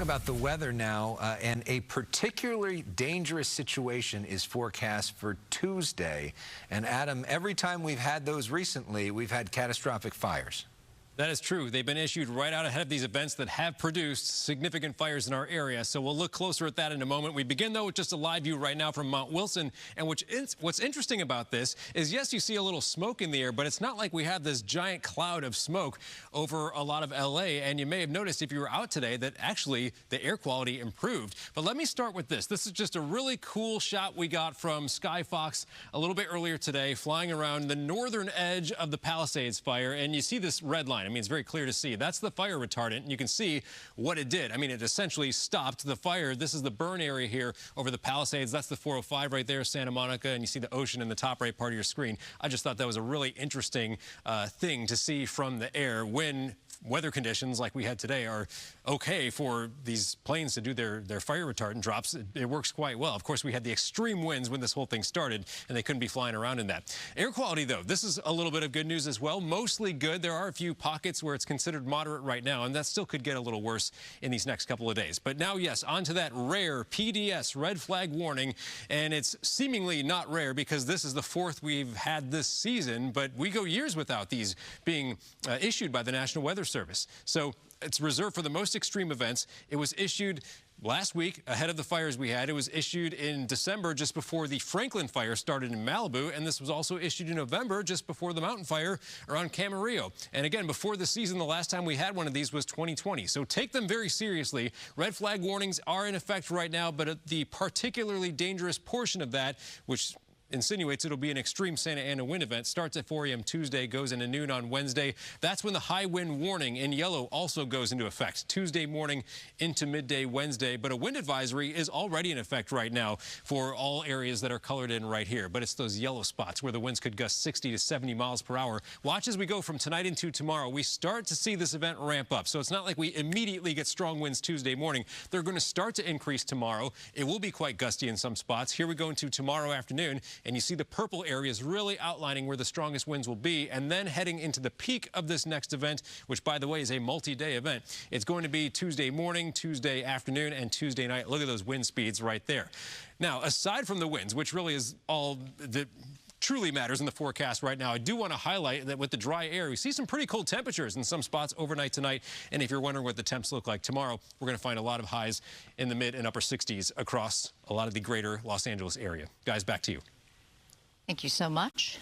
About the weather now, and a particularly dangerous situation is forecast for Tuesday. And Adam, every time we've had those recently, we've had catastrophic fires. That is true. They've been issued right out ahead of these events that have produced significant fires in our area. So we'll look closer at that in a moment. We begin, though, with just a live view right now from Mount Wilson. And what's interesting about this is, yes, you see a little smoke in the air, but it's not like we have this giant cloud of smoke over a lot of L.A. And you may have noticed if you were out today that actually the air quality improved. But let me start with this. This is just a really cool shot we got from Skyfox a little bit earlier today, flying around the northern edge of the Palisades Fire. And you see this red line. I mean, it's very clear to see. That's the fire retardant, and you can see what it did. I mean, it essentially stopped the fire. This is the burn area here over the Palisades. That's the 405 right there, Santa Monica, and you see the ocean in the top right part of your screen. I just thought that was a really interesting thing to see from the air when weather conditions like we had today are okay for these planes to do their fire retardant drops. It works quite well. Of course, we had the extreme winds when this whole thing started, and they couldn't be flying around in that. Air quality, though, this is a little bit of good news as well. Mostly good. There are a few pockets where it's considered moderate right now, and that still could get a little worse in these next couple of days. But now, yes, on to that rare PDS red flag warning, and it's seemingly not rare because this is the fourth we've had this season, but we go years without these being issued by the National Weather Service. So it's reserved for the most extreme events. It was issued last week ahead of the fires we had. It was issued in December just before the Franklin fire started in Malibu, and this was also issued in November just before the mountain fire around Camarillo. And again, before the season, the last time we had one of these was 2020. So take them very seriously. Red flag warnings are in effect right now, but at the particularly dangerous portion of that, which insinuates it'll be an extreme Santa Ana wind event, starts at 4 a.m. Tuesday, goes into noon on Wednesday. That's when the high wind warning in yellow also goes into effect, Tuesday morning into midday Wednesday. But a wind advisory is already in effect right now for all areas that are colored in right here. But it's those yellow spots where the winds could gust 60 to 70 miles per hour. Watch as we go from tonight into tomorrow. We start to see this event ramp up. So it's not like we immediately get strong winds Tuesday morning. They're going to start to increase tomorrow. It will be quite gusty in some spots. Here we go into tomorrow afternoon, and you see the purple areas really outlining where the strongest winds will be, and then heading into the peak of this next event, which, by the way, is a multi-day event. It's going to be Tuesday morning, Tuesday afternoon, and Tuesday night. Look at those wind speeds right there. Now, aside from the winds, which really is all that truly matters in the forecast right now, I do want to highlight that with the dry air, we see some pretty cold temperatures in some spots overnight tonight. And if you're wondering what the temps look like tomorrow, we're going to find a lot of highs in the mid and upper 60s across a lot of the greater Los Angeles area. Guys, back to you. Thank you so much.